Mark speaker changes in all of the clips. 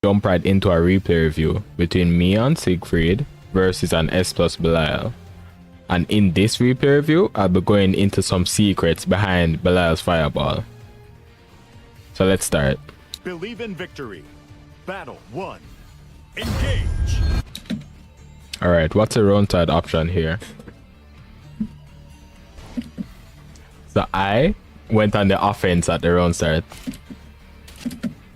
Speaker 1: jump right into a replay review between me and Siegfried versus an S plus Belial. And in this replay review, I'll be going into some secrets behind Belial's fireball. So let's start.
Speaker 2: Believe in victory. Battle 1. Engage.
Speaker 1: Alright, what's a round side option here? So I went on the offense at the round start.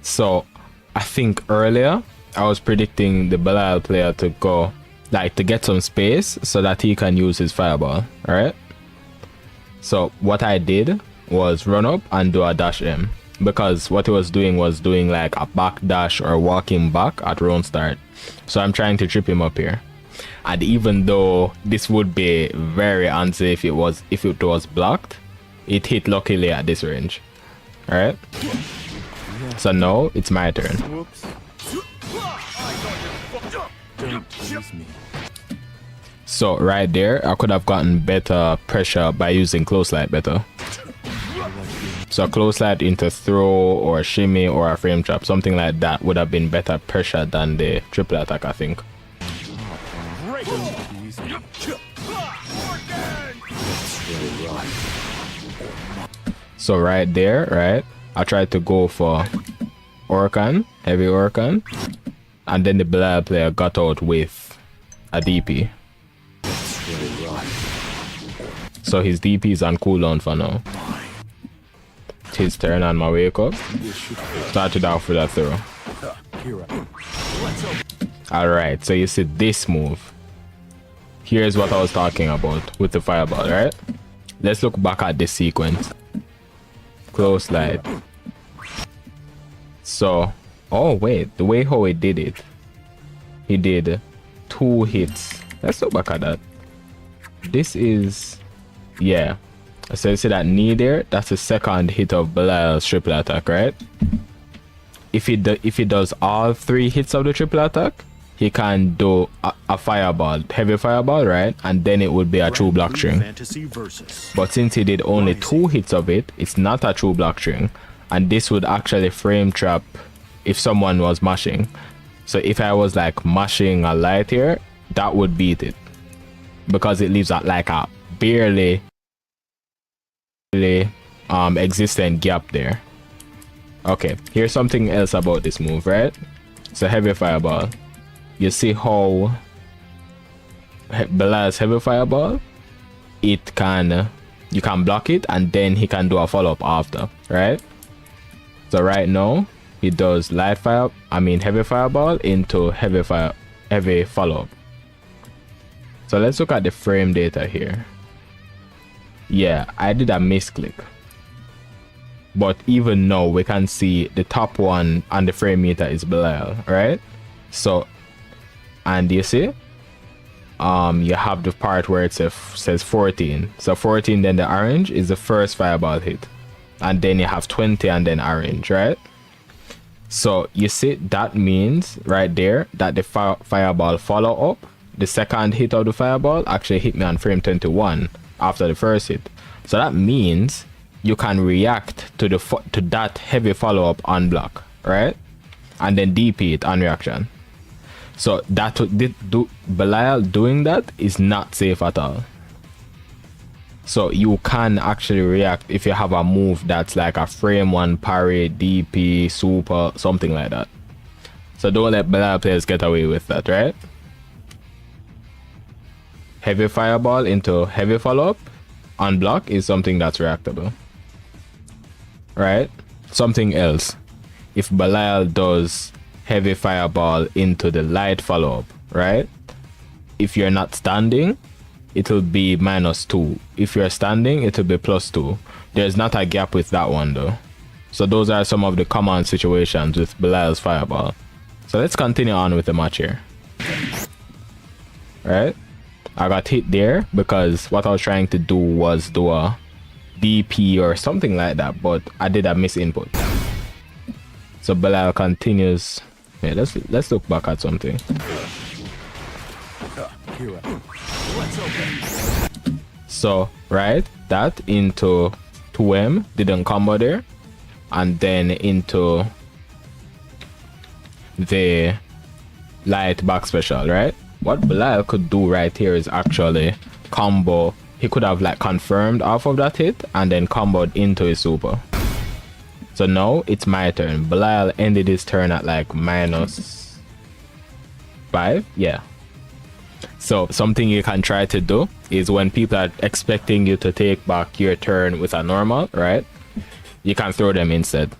Speaker 1: So I think earlier I was predicting the Belial player to go, like, to get some space so that he can use his fireball. Alright, so what I did was run up and do a dash M, because what he was doing like a back dash or walking back at round start. So I'm trying to trip him up here. And even though this would be very unsafe if it was blocked, it hit luckily at this range. Alright, so now it's my turn.
Speaker 2: Whoops. Don't tease me.
Speaker 1: So right there, I could have gotten better pressure by using close light better. So close light into throw or shimmy or a frame trap, something like that would have been better pressure than the triple attack, I think. So right there, right, I tried to go for Orkan, heavy Orkan, and then the Belial player got out with a DP. So his DP is on cooldown for now. It's his turn on my wake up. Started off with a throw. Alright, so you see this move. Here's what I was talking about with the fireball, right? Let's look back at this sequence. Close light. So, oh wait, the way how he did it, he did 2 hits. Let's look back at that. This is, yeah, so you see that knee there, that's the second hit of Belial's triple attack, right? If he does all 3 hits of the triple attack, he can do a fireball, heavy fireball, right? And then it would be a true block string. But since he did only 2 hits of it, it's not a true block string. And this would actually frame trap if someone was mashing. So if I was like mashing a light here, that would beat it, because it leaves that like a barely existent gap there. Okay, here's something else about this move, right? So heavy fireball. You see how Belial's heavy fireball, you can block it and then he can do a follow-up after, right? So right now he does heavy fireball into heavy follow-up. So let's look at the frame data here. Yeah, I did a misclick, but even now we can see the top one on the frame meter is Belial, right? So, and you see, you have the part where it says 14. So 14, then the orange is the first fireball hit, and then you have 20 and then orange, right? So you see, that means right there that the fireball follow up, the second hit of the fireball actually hit me on frame 21 after the first hit. So that means you can react to that heavy follow up on block, right? And then DP it on reaction. So Belial doing that is not safe at all. So you can actually react if you have a move that's like a frame 1 parry, DP, super, something like that. So don't let Belial players get away with that, right? Heavy fireball into heavy follow-up on block is something that's reactable, right? Something else, if Belial does heavy fireball into the light follow-up, right? If you're not standing, it'll be -2. If you're standing, it'll be +2. There's not a gap with that one though. So those are some of the common situations with Belial's fireball. So let's continue on with the match here. Right, I got hit there because what I was trying to do was do a DP or something like that, but I did a misinput. So Belial continues. Yeah, let's look back at something. So right, that into 2M didn't combo there, and then into the light back special, right? What Belial could do right here is actually combo. He could have like confirmed off of that hit and then comboed into his super. So now it's my turn. Belial ended his turn at like -5. Yeah. So something you can try to do is when people are expecting you to take back your turn with a normal, right? You can throw them instead.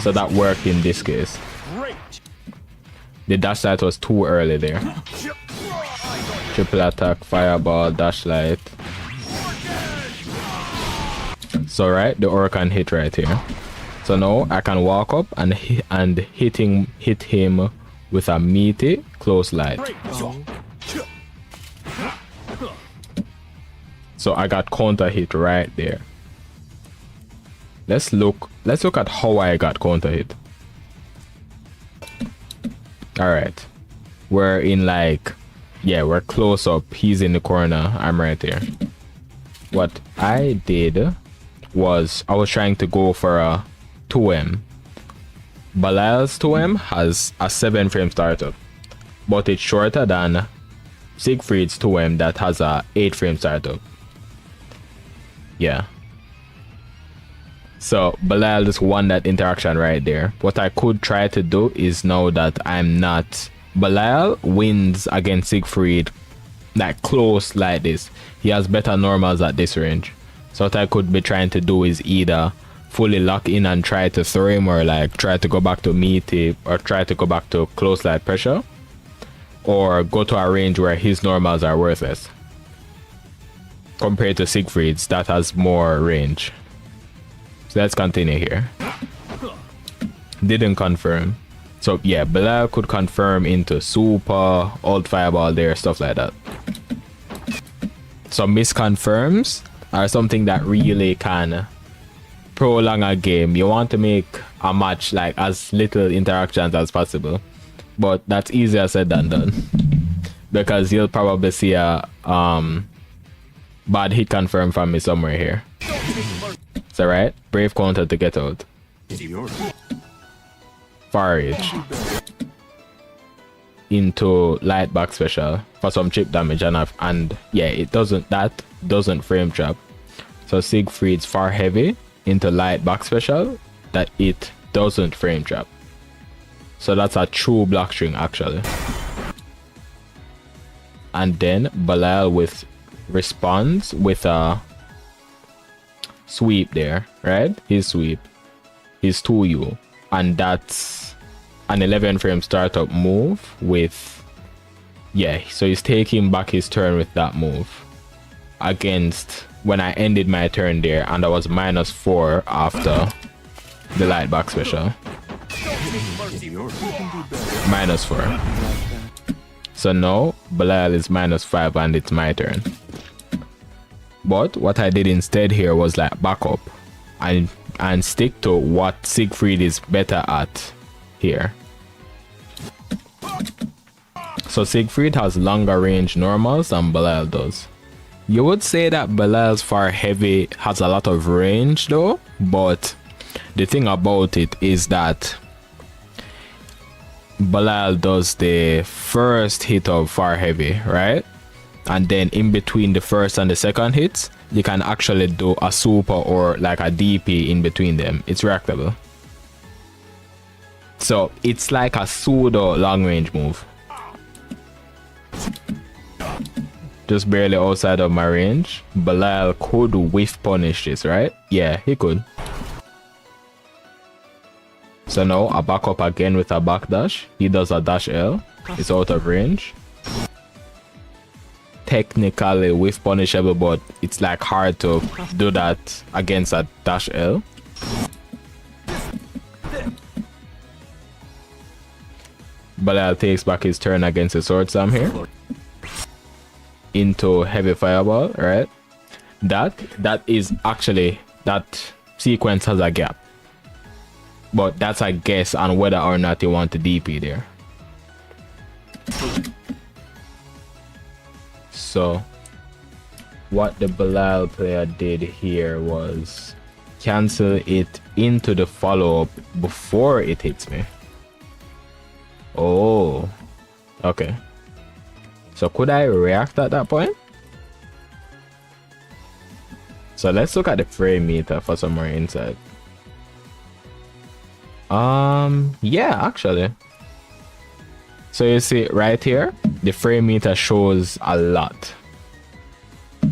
Speaker 1: So that worked in this case. The dash light was too early there. Triple attack, fireball, dash light. So right, the aura can hit right here. So now I can walk up and hit him with a meaty close light. So I got counter hit right there. Let's look at how I got counter hit. Alright. We're in like, yeah, we're close up. He's in the corner. I'm right there. What I did was I was trying to go for a 2M. Belial's 2M has a 7-frame startup, but it's shorter than Siegfried's 2M that has a 8-frame startup. Yeah. So Belial just won that interaction right there. What I could try to do is now that I'm not... Belial wins against Siegfried like close like this. He has better normals at this range. So what I could be trying to do is either fully lock in and try to throw him, or like try to go back to meaty, or try to go back to close light pressure, or go to a range where his normals are worthless compared to Siegfried's that has more range. So let's continue here. Didn't confirm. So yeah, Belial could confirm into super, old fireball there, stuff like that. So misconfirms are something that really can prolong a game. You want to make a match like as little interactions as possible, but that's easier said than done, because you'll probably see a bad hit confirm from me somewhere here. So right, brave counter to get out. Far Edge into light back special for some chip damage, and yeah, that doesn't frame trap. So Siegfried's far heavy into light back special that it doesn't frame trap. So that's a true block string actually. And then Belial with responds with a sweep there, right? His sweep, his 2U, and that's an 11-frame startup move with, yeah, so he's taking back his turn with that move against when I ended my turn there, and I was -4 after the light back special. -4. So now Belial is -5 and it's my turn. But what I did instead here was like back up and stick to what Siegfried is better at here. So Siegfried has longer range normals than Belial does. You would say that Belial's far heavy has a lot of range though, but the thing about it is that Belial does the first hit of far heavy, right? And then in between the first and the second hits, you can actually do a super or like a DP in between them. It's reactable. So it's like a pseudo long range move. Just barely outside of my range. Belial could whiff punish this, right? Yeah, he could. So now I back up again with a backdash. He does a dash L. It's out of range. Technically whiff punishable, but it's like hard to do that against a dash L. Belial takes back his turn against the sword slam here. Into heavy fireball, right? That is actually, that sequence has a gap, but that's a guess on whether or not you want to DP there. So what the Belial player did here was cancel it into the follow-up before it hits me. Oh, okay. So could I react at that point? So let's look at the frame meter for some more insight. Yeah, actually. So you see right here, the frame meter shows a lot.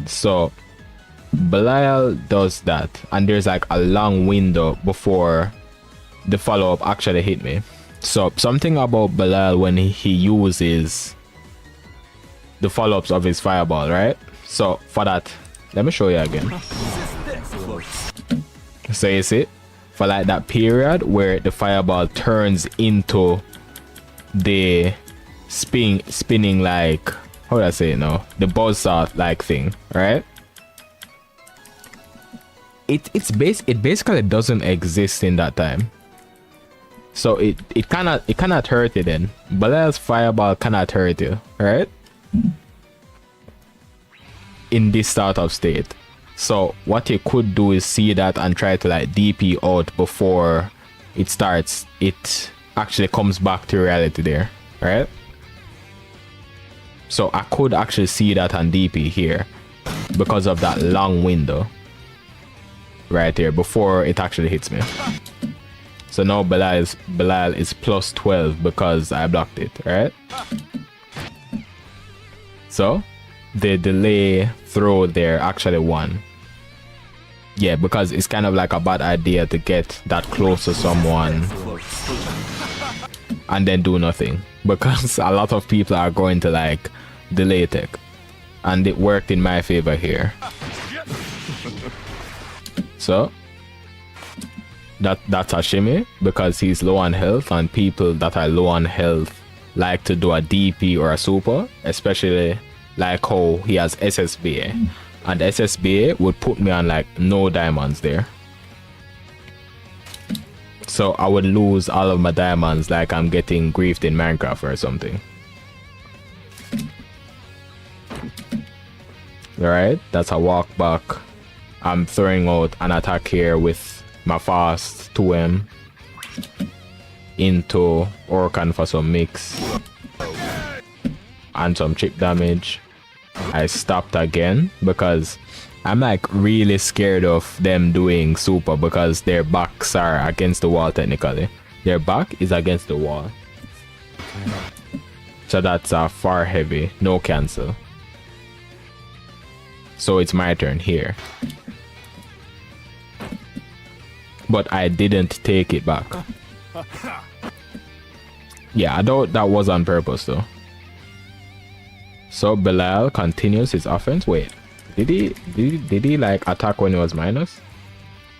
Speaker 1: So Belial does that, and there's like a long window before the follow-up actually hit me. So something about Belial when he uses the follow-ups of his fireball, right? So for that, let me show you again. So you see, for like that period where the fireball turns into the spinning like, how do I say it now? The buzzsaw like thing, right? It basically doesn't exist in that time. So it cannot hurt you then. Belial's fireball cannot hurt you, right? In this startup state. So what you could do is see that and try to like DP out before it starts. It actually comes back to reality there, right? So I could actually see that on DP here because of that long window right here before it actually hits me. So now Belial is plus 12 because I blocked it, right? So the delay throw there actually won. Yeah, because it's kind of like a bad idea to get that close to someone and then do nothing, because a lot of people are going to like delay tech, and it worked in my favor here. So that's a shimmy because he's low on health, and people that are low on health like to do a DP or a super, especially like how he has SSBA, and SSBA would put me on like no diamonds there. So I would lose all of my diamonds like I'm getting griefed in Minecraft or something. Alright, that's a walk back. I'm throwing out an attack here with my fast 2M into Orkan for some mix and some chip damage. I stopped again because I'm like really scared of them doing super because their backs are against the wall technically. Their back is against the wall. So that's a far heavy, no cancel. So it's my turn here. But I didn't take it back. Yeah, I thought that was on purpose though. So Belial continues his offense. Wait, did he like attack when it was minus?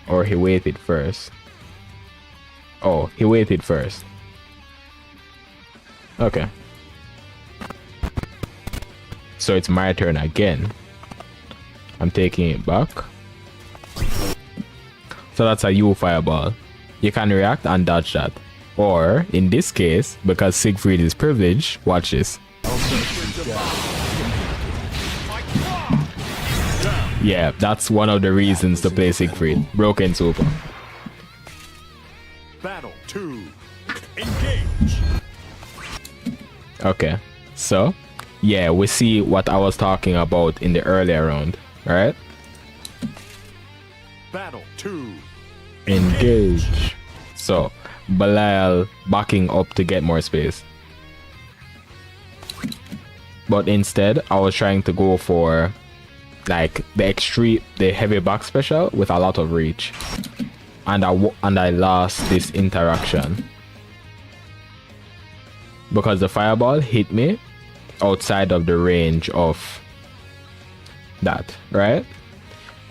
Speaker 1: Or he waited first? Oh, he waited first. Okay. So it's my turn again. I'm taking it back. So that's a U fireball. You can react and dodge that. Or in this case, because Siegfried is privileged, watch this. Yeah, that's one of the reasons to play Siegfried. Broken super.
Speaker 2: Battle 2. Engage.
Speaker 1: Okay, so yeah, we see what I was talking about in the earlier round, right?
Speaker 2: Battle 2.
Speaker 1: Engage. So Belial backing up to get more space. But instead, I was trying to go for like the heavy back special with a lot of reach, and I lost this interaction because the fireball hit me outside of the range of that, right?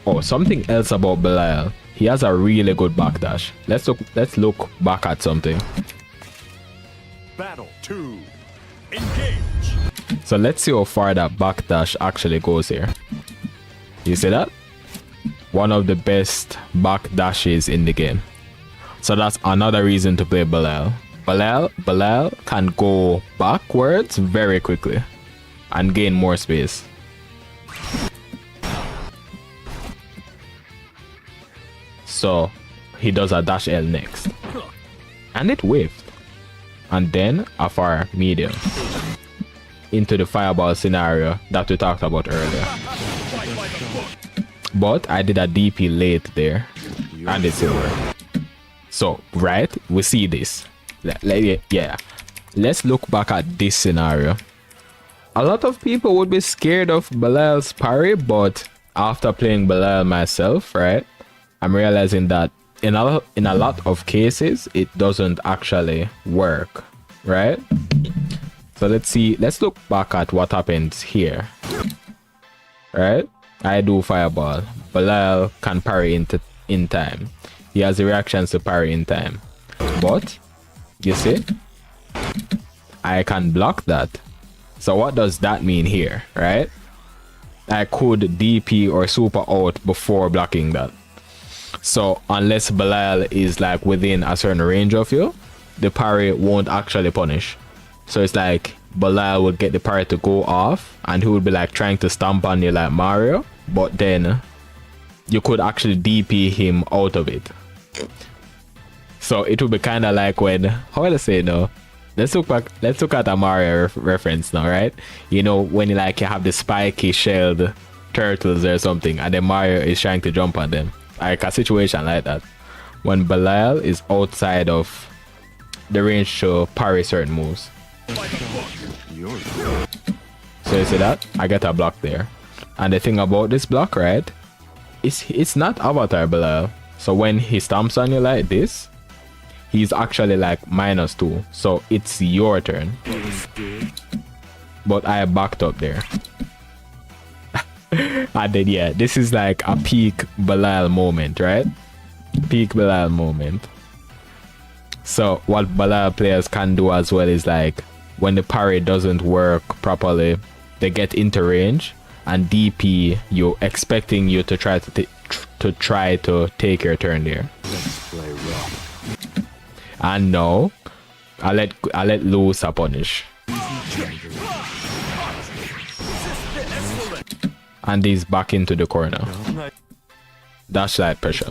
Speaker 1: Oh, something else about Belial. He has a really good backdash. Let's look back at something.
Speaker 2: Battle 2. Engage.
Speaker 1: So let's see how far that backdash actually goes here. You see that? One of the best backdashes in the game. So that's another reason to play Belial. Belial can go backwards very quickly and gain more space. So he does a dash L next. And it whiffed. And then a fire medium into the fireball scenario that we talked about earlier. But I did a DP late there and it still worked. So, right, we see this. Yeah. Let's look back at this scenario. A lot of people would be scared of Belal's parry, but after playing Belal myself, right, I'm realizing that in a lot of cases it doesn't actually work, right? So let's look back at what happens here. Right, I do fireball. Belal can parry in time. He has the reactions to parry in time, but you see, I can block that. So what does that mean here, right? I could DP or super out before blocking that. So unless Belal is like within a certain range of you, the parry won't actually punish. So it's like Belal would get the parry to go off and he would be like trying to stomp on you like Mario, but then you could actually DP him out of it. So it would be kind of like when, how will I say no? Let's look at a Mario reference now, right? You know, when you have the spiky shelled turtles or something and then Mario is trying to jump on them. Like a situation like that. When Belal is outside of the range to parry certain moves. So you see that? I get a block there. And the thing about this block, right? It's not Avatar Belal. So when he stomps on you like this, he's actually like -2. So it's your turn. But I backed up there. And then yeah, this is like a peak Belal moment, right? Peak Belal moment. So what Belal players can do as well is like when the parry doesn't work properly, they get into range and DP you, expecting you to try to take your turn there.
Speaker 2: Let's play rough.
Speaker 1: And no, I let loose a punish. And he's back into the corner. Dash light pressure.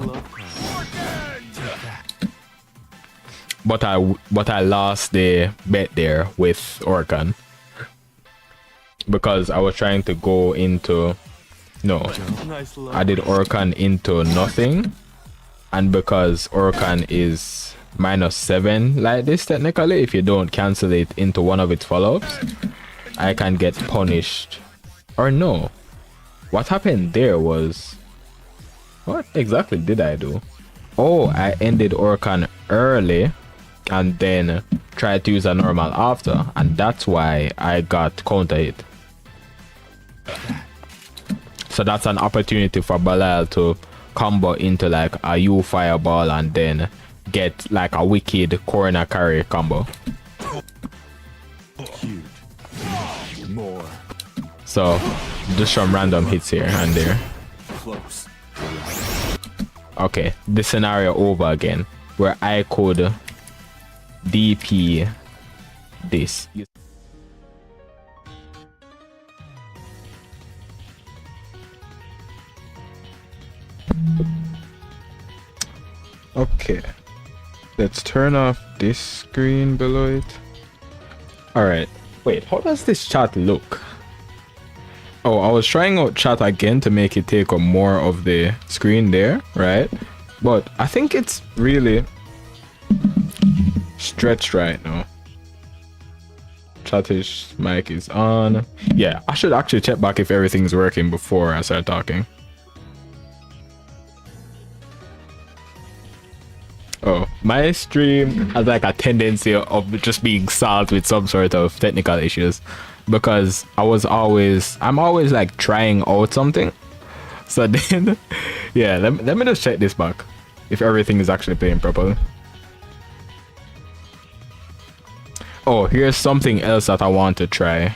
Speaker 1: But I lost the bet there with Orkan. Because I was trying to go into, no, I did Orkan into nothing. And because Orkan is -7 like this technically, if you don't cancel it into one of its follow-ups, I can get punished. Or no, what happened there was, what exactly did I do? Oh, I ended Orkan early and then tried to use a normal after, and that's why I got counter hit. So that's an opportunity for Belal to combo into like a U fireball and then get like a wicked corner carry combo.
Speaker 2: Cute. More.
Speaker 1: So just some random hits here and there.
Speaker 2: Close.
Speaker 1: Okay, this scenario over again where I could DP this. Okay, let's turn off this screen below it. All right, wait, how does this chat look? Oh, I was trying out chat again to make it take up more of the screen there, right? But I think it's really stretched right now. Chattish mic is on. Yeah, I should actually check back if everything's working before I start talking. Oh, my stream has like a tendency of just being solved with some sort of technical issues because I'm always like trying out something. So then, yeah, let me just check this back if everything is actually playing properly. Oh, here's something else that I want to try.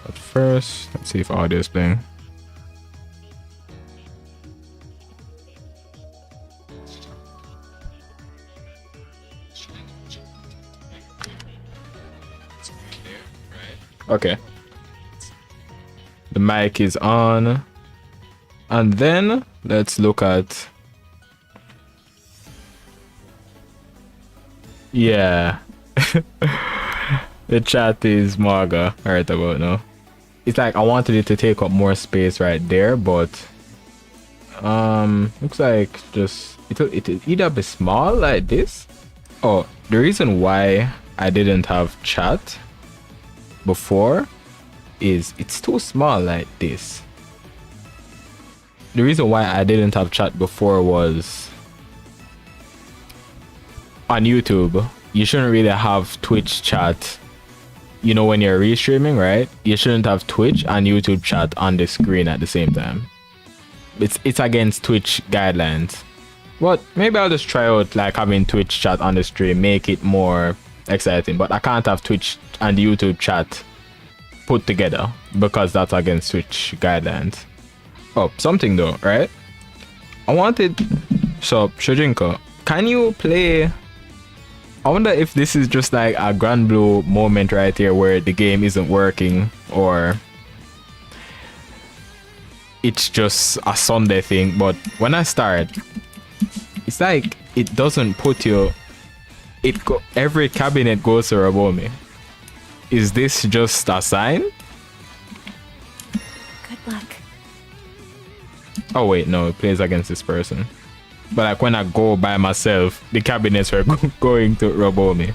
Speaker 1: But first, let's see if audio is playing. Okay, the mic is on, and then let's look at Yeah. The chat is maga right about now. It's like I wanted it to take up more space right there, but looks like just it'll either be small like this. Oh, the reason why I didn't have chat before is it's too small like this. The reason why I didn't have chat before was on YouTube, you shouldn't really have Twitch chat. You know, when you're restreaming, right? You shouldn't have Twitch and YouTube chat on the screen at the same time. It's against Twitch guidelines. But maybe I'll just try out like having Twitch chat on the stream, make it more exciting. But I can't have Twitch and YouTube chat put together because that's against Twitch guidelines. Oh, something though, right? I wanted... So, Shojinko, can you play... I wonder if this is just like a Grand Blue moment right here where the game isn't working, or it's just a Sunday thing. But when I start, it's like it doesn't put you... every cabinet goes to Rabomi. Is this just a sign?
Speaker 3: Good luck.
Speaker 1: Oh wait, no, it plays against this person. But like when I go by myself, the cabinets were going to Rabomi.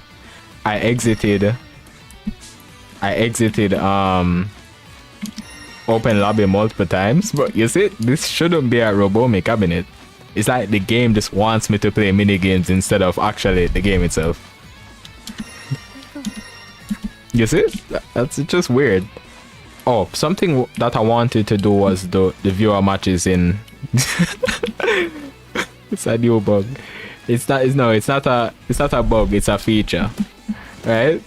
Speaker 1: I exited open lobby multiple times, but you see, this shouldn't be a Rabomi cabinet. It's like the game just wants me to play mini games instead of actually the game itself. You see? That's just weird. Oh, something that I wanted to do was the viewer matches in. It's a new bug. It's not a bug, it's a feature. Right?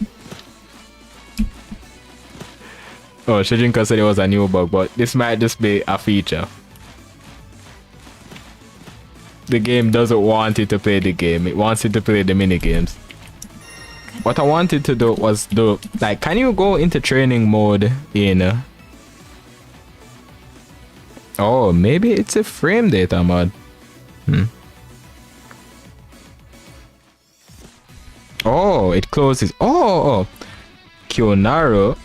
Speaker 1: Oh, Shojinko said it was a new bug, but this might just be a feature. The game doesn't want you to play the game, it wants you to play the mini games. What I wanted to do was like, can you go into training mode in oh, maybe it's a frame data mod. Oh, it closes. Oh, Kyonaru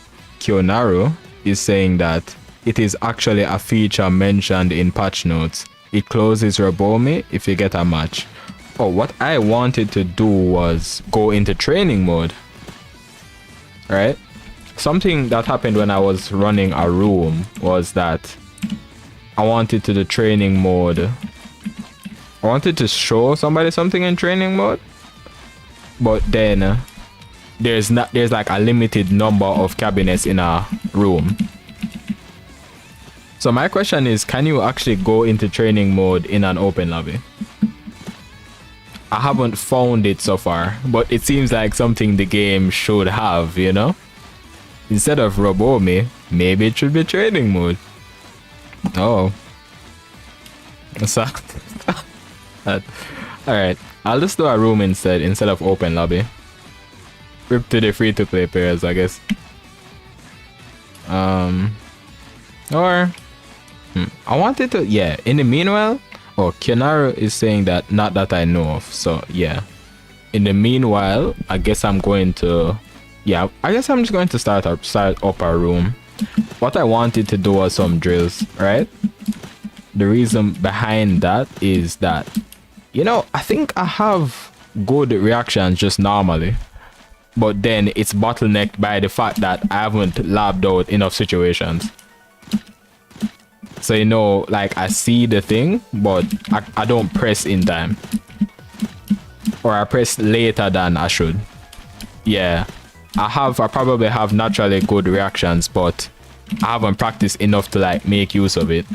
Speaker 1: is saying that it is actually a feature mentioned in patch notes. It closes Rabomi if you get a match. Oh, what I wanted to do was go into training mode. Right? Something that happened when I was running a room was that I wanted to do training mode. I wanted to show somebody something in training mode, but then there's like a limited number of cabinets in a room. So my question is, can you actually go into training mode in an open lobby? I haven't found it so far, but it seems like something the game should have, you know? Instead of Rabomi, maybe it should be training mode. Oh. Alright, I'll just do a room instead of open lobby. Rip to the free-to-play players, I guess. Or... I wanted to... Yeah, in the meanwhile... Oh, Kyonaru is saying that not that I know of, so yeah. In the meanwhile, I guess I'm going to... Yeah, I guess I'm just going to start up a room. What I wanted to do was some drills, right? The reason behind that is that, you know, I think I have good reactions just normally. But then it's bottlenecked by the fact that I haven't labbed out enough situations. So, you know, like I see the thing, but I don't press in time. Or I press later than I should. Yeah. I probably have naturally good reactions, but I haven't practiced enough to like make use of it.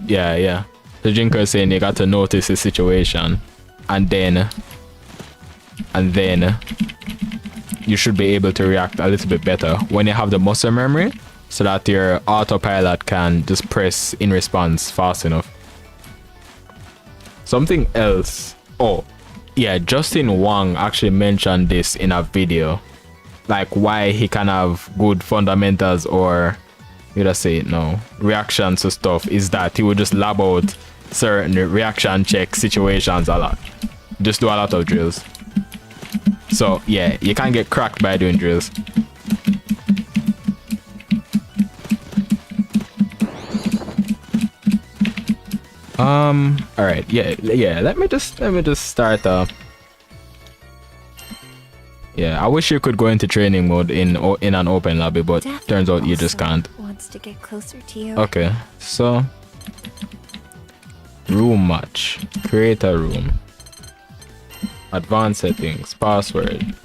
Speaker 1: Yeah. The Jinker is saying you got to notice the situation, and then you should be able to react a little bit better when you have the muscle memory, so that your autopilot can just press in response fast enough. Something else. Oh, yeah, Justin Wang actually mentioned this in a video, like why he can have good fundamentals, or you just say no reactions to stuff, is that he would just lab out certain reaction check situations a lot. Just do a lot of drills. So yeah, you can't get cracked by doing drills. All right, yeah. Let me just start. Yeah, I wish you could go into training mode in an open lobby, but turns out you just can't.
Speaker 3: Wants to get closer to you.
Speaker 1: Okay, so room match, create a room, advanced settings, password.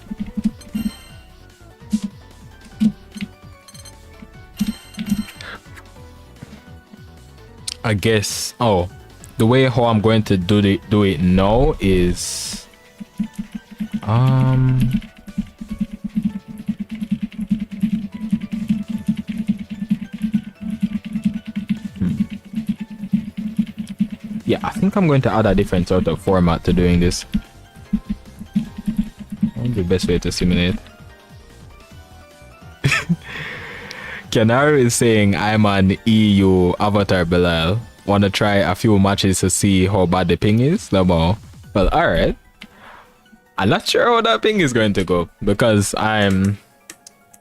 Speaker 1: I guess. Oh, the way how I'm going to do it now is yeah, I think I'm going to add a different sort of format to doing this. What's the best way to simulate? Canary is saying I'm an EU avatar Bilal. Wanna try a few matches to see how bad the ping is? No more. Well, alright. I'm not sure how that ping is going to go because I'm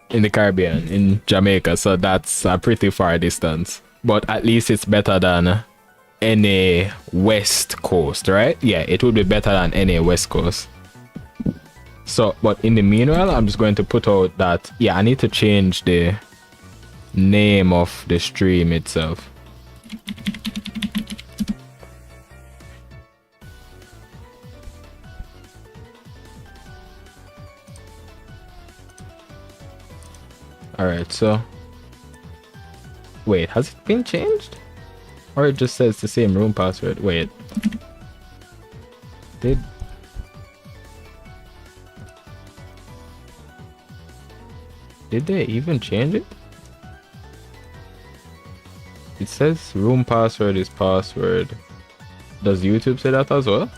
Speaker 1: in the Caribbean, in Jamaica, so that's a pretty far distance. But at least it's better than any West Coast, right? Yeah, it would be better than any West Coast. So, but in the meanwhile, I'm just going to put out that, yeah, I need to change the name of the stream itself. Alright, so wait, has it been changed? Or it just says the same room password? Wait. Did they even change it? It says room password is password. Does YouTube say that as well?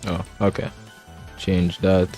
Speaker 1: Oh, okay. Change that.